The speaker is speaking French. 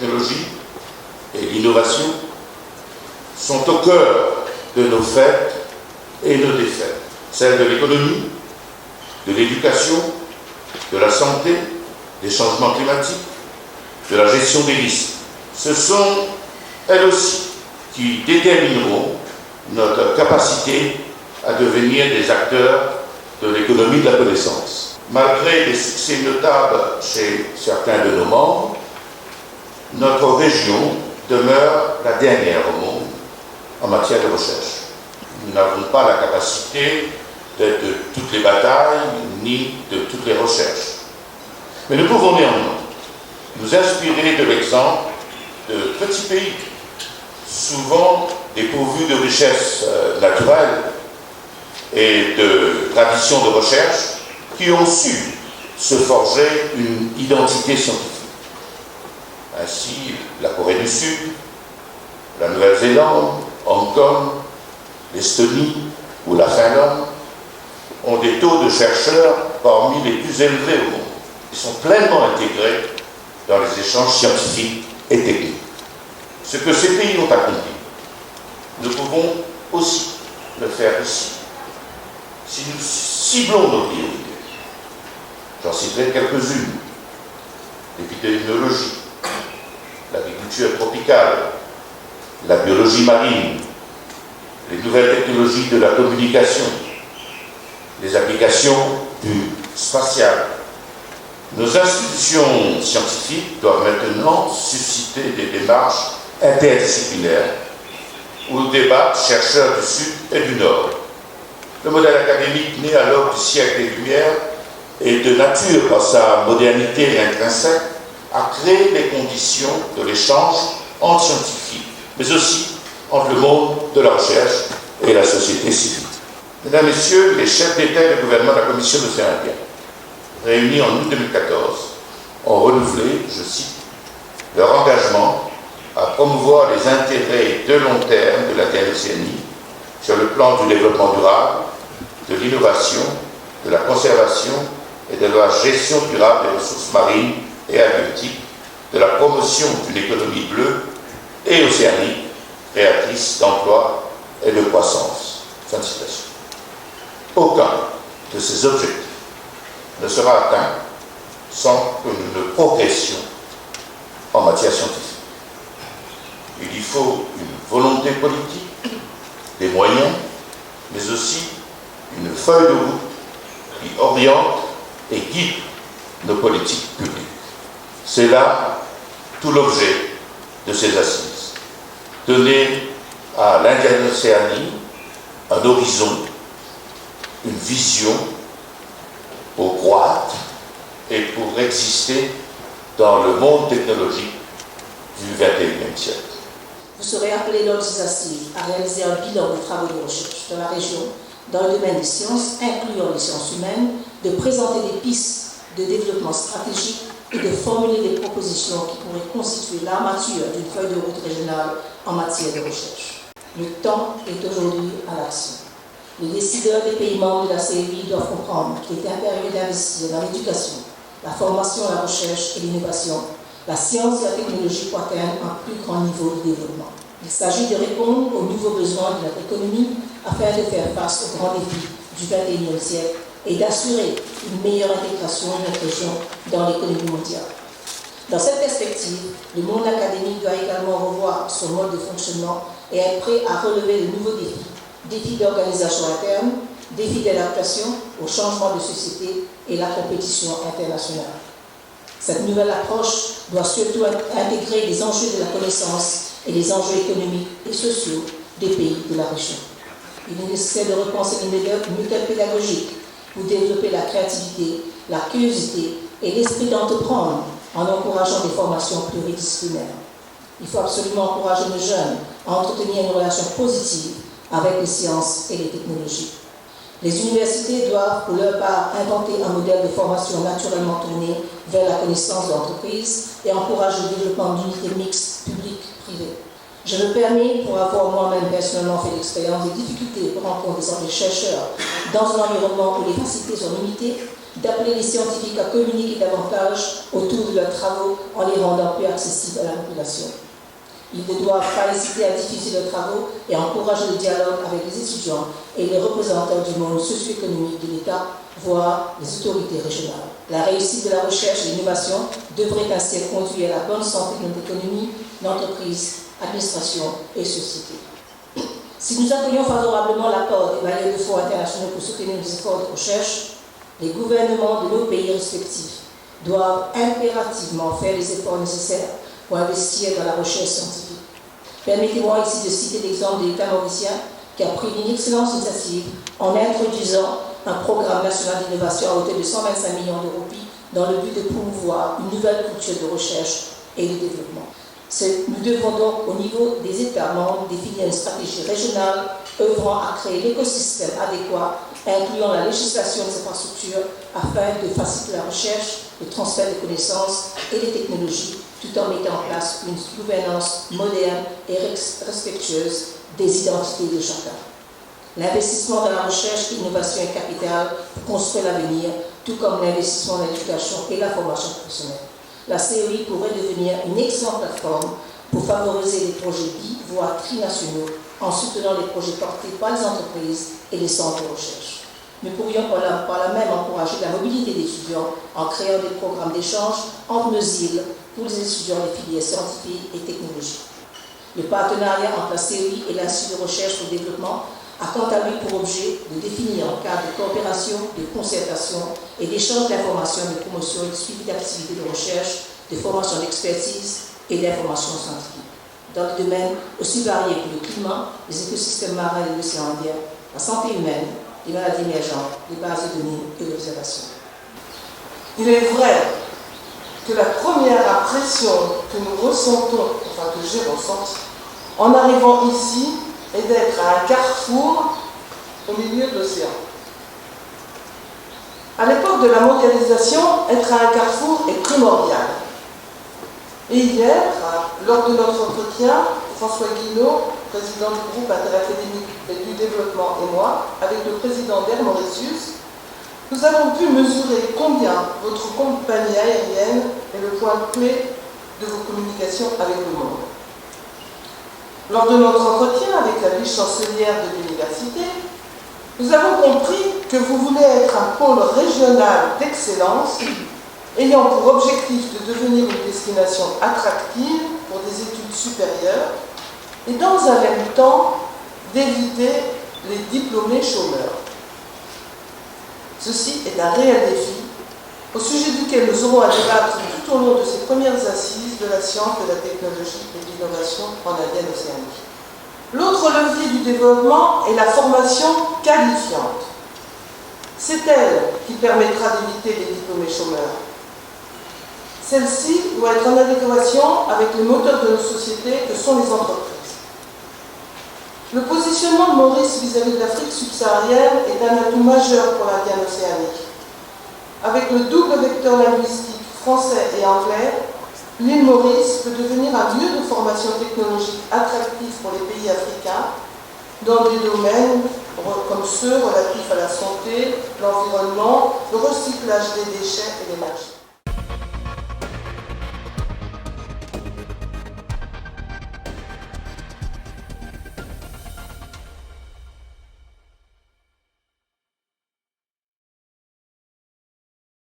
technologie et l'innovation sont au cœur de nos fêtes et nos défaites. Celles de l'économie, de l'éducation, de la santé, des changements climatiques, de la gestion des risques. Ce sont elles aussi qui détermineront notre capacité à devenir des acteurs de l'économie de la connaissance. Malgré des succès notables chez certains de nos membres, notre région demeure la dernière au monde en matière de recherche. Nous n'avons pas la capacité de toutes les batailles ni de toutes les recherches. Mais nous pouvons néanmoins nous inspirer de l'exemple de petits pays, souvent dépourvus de richesses naturelles et de traditions de recherche, qui ont su se forger une identité scientifique. Ainsi, la Corée du Sud, la Nouvelle-Zélande, Hong Kong, l'Estonie ou la Finlande ont des taux de chercheurs parmi les plus élevés au monde. Ils sont pleinement intégrés dans les échanges scientifiques et techniques. Ce que ces pays ont accompli, nous pouvons aussi le faire ici, si nous ciblons nos priorités. J'en citerai quelques-unes. L'épidémiologie, l'agriculture tropicale, la biologie marine, les nouvelles technologies de la communication, les applications spatiales. Nos institutions scientifiques doivent maintenant susciter des démarches interdisciplinaires où débattent chercheurs du Sud et du Nord. Le modèle académique né à l'aube du siècle des Lumières et de nature par sa modernité intrinsèque a créé les conditions de l'échange entre scientifiques, mais aussi entre le monde de la recherche et la société civile. Mesdames, Messieurs, les chefs d'État et de gouvernement de la Commission de l'océan Indien, réunis en août 2014, ont renouvelé, je cite, leur engagement à promouvoir les intérêts de long terme de la Océanie sur le plan du développement durable, de l'innovation, de la conservation et de la gestion durable des ressources marines et halieutiques, de la promotion d'une économie bleue et océanique, créatrice d'emplois et de croissance. Fin de citation. Aucun de ces objectifs ne sera atteint sans que nous ne progressions en matière scientifique. Il y faut une volonté politique, des moyens, mais aussi une feuille de route qui oriente et guide nos politiques publiques. C'est là tout l'objet de ces assises. Donner à l'Indienne-Océanie un horizon, une vision pour croître et pour exister dans le monde technologique du XXIe siècle. Vous serez appelé lors de ces assises à réaliser un bilan des travaux de recherche de la région dans le domaine des sciences, incluant les sciences humaines, de présenter des pistes de développement stratégique et de formuler des propositions qui pourraient constituer l'armature d'une feuille de route régionale en matière de recherche. Le temps est aujourd'hui à l'action. Les décideurs des pays membres de la CEI doivent comprendre qu'il est impérieux d'investir dans l'éducation, la formation, la recherche et l'innovation. La science et la technologie pour atteindre un plus grand niveau de développement. Il s'agit de répondre aux nouveaux besoins de notre économie afin de faire face aux grands défis du XXIe siècle et d'assurer une meilleure intégration de notre région dans l'économie mondiale. Dans cette perspective, le monde académique doit également revoir son mode de fonctionnement et être prêt à relever de nouveaux défis. Défis d'organisation interne, défis d'adaptation au changement de société et la compétition internationale. Cette nouvelle approche doit surtout intégrer les enjeux de la connaissance et les enjeux économiques et sociaux des pays de la région. Il est nécessaire de repenser les méthodes pédagogiques pour développer la créativité, la curiosité et l'esprit d'entreprendre en encourageant des formations pluridisciplinaires. Il faut absolument encourager nos jeunes à entretenir une relation positive avec les sciences et les technologies. Les universités doivent, pour leur part, inventer un modèle de formation naturellement tourné vers la connaissance de l'entreprise et encourager le développement d'unités mixtes publiques-privées. Je me permets, pour avoir moi-même personnellement fait l'expérience des difficultés que rencontrent les chercheurs dans un environnement où les facilités sont limitées, d'appeler les scientifiques à communiquer davantage autour de leurs travaux en les rendant plus accessibles à la population. Ils ne doivent pas hésiter à diffuser leurs travaux et à encourager le dialogue avec les étudiants et les représentants du monde socio-économique de l'État, voire les autorités régionales. La réussite de la recherche et l'innovation devrait ainsi conduire à la bonne santé de notre économie, d'entreprise, administration et société. Si nous accueillons favorablement l'apport des bailleurs de fonds internationaux pour soutenir nos efforts de recherche, les gouvernements de nos pays respectifs doivent impérativement faire les efforts nécessaires pour investir dans la recherche scientifique. Permettez-moi ici de citer l'exemple de l'État mauricien qui a pris une excellente initiative en introduisant un programme national d'innovation à hauteur de 125 millions de roupies dans le but de promouvoir une nouvelle culture de recherche et de développement. Nous devons donc, au niveau des États membres, définir une stratégie régionale œuvrant à créer l'écosystème adéquat, incluant la législation des infrastructures, afin de faciliter la recherche, le transfert des connaissances et des technologies, tout en mettant en place une gouvernance moderne et respectueuse des identités de chacun. L'investissement dans la recherche et l'innovation est capital pour construire l'avenir, tout comme l'investissement dans l'éducation et la formation professionnelle. La CEI pourrait devenir une excellente plateforme pour favoriser les projets voire trinationaux en soutenant les projets portés par les entreprises et les centres de recherche. Nous pourrions par là même encourager la mobilité d'étudiants en créant des programmes d'échange entre nos îles pour les étudiants des filières scientifiques et technologiques. Le partenariat entre la CEI et l'Institut de recherche pour le développement a quant à lui pour objet de définir un cadre de coopération, de concertation et d'échange d'informations, de promotion et de suivi d'activités de recherche, de formation d'expertise et d'information scientifique, dans le domaine aussi varié que le climat, les écosystèmes marins et l'océan Indien, la santé humaine, les maladies émergentes, les bases de données et l'observation. Il est vrai que la première impression que nous ressentons, enfin que j'ai ressentie, en arrivant ici, est d'être à un carrefour au milieu de l'océan. À l'époque de la mondialisation, être à un carrefour est primordial. Et hier, lors de notre entretien, François Guinaud, président du groupe interacadémique du développement, et moi, avec le président d'Air Mauritius, nous avons pu mesurer combien votre compagnie aérienne est le point clé de vos communications avec le monde. Lors de notre entretien avec la vice-chancelière de l'université, nous avons compris que vous voulez être un pôle régional d'excellence ayant pour objectif de devenir une destination attractive pour des études supérieures et dans un même temps d'éviter les diplômés chômeurs. Ceci est un réel défi au sujet duquel nous aurons à débattre tout au long de ces premières assises de la science, de la technologie et de l'innovation en Indienne-Océanie. L'autre levier du développement est la formation qualifiante. C'est elle qui permettra d'éviter les diplômés chômeurs. Celle-ci doit être en adéquation avec les moteurs de nos sociétés que sont les entreprises. Le positionnement de Maurice vis-à-vis de l'Afrique subsaharienne est un atout majeur pour l'Indienne océanique. Avec le double vecteur linguistique français et anglais, l'île Maurice peut devenir un lieu de formation technologique attractif pour les pays africains dans des domaines comme ceux relatifs à la santé, l'environnement, le recyclage des déchets et l'énergie.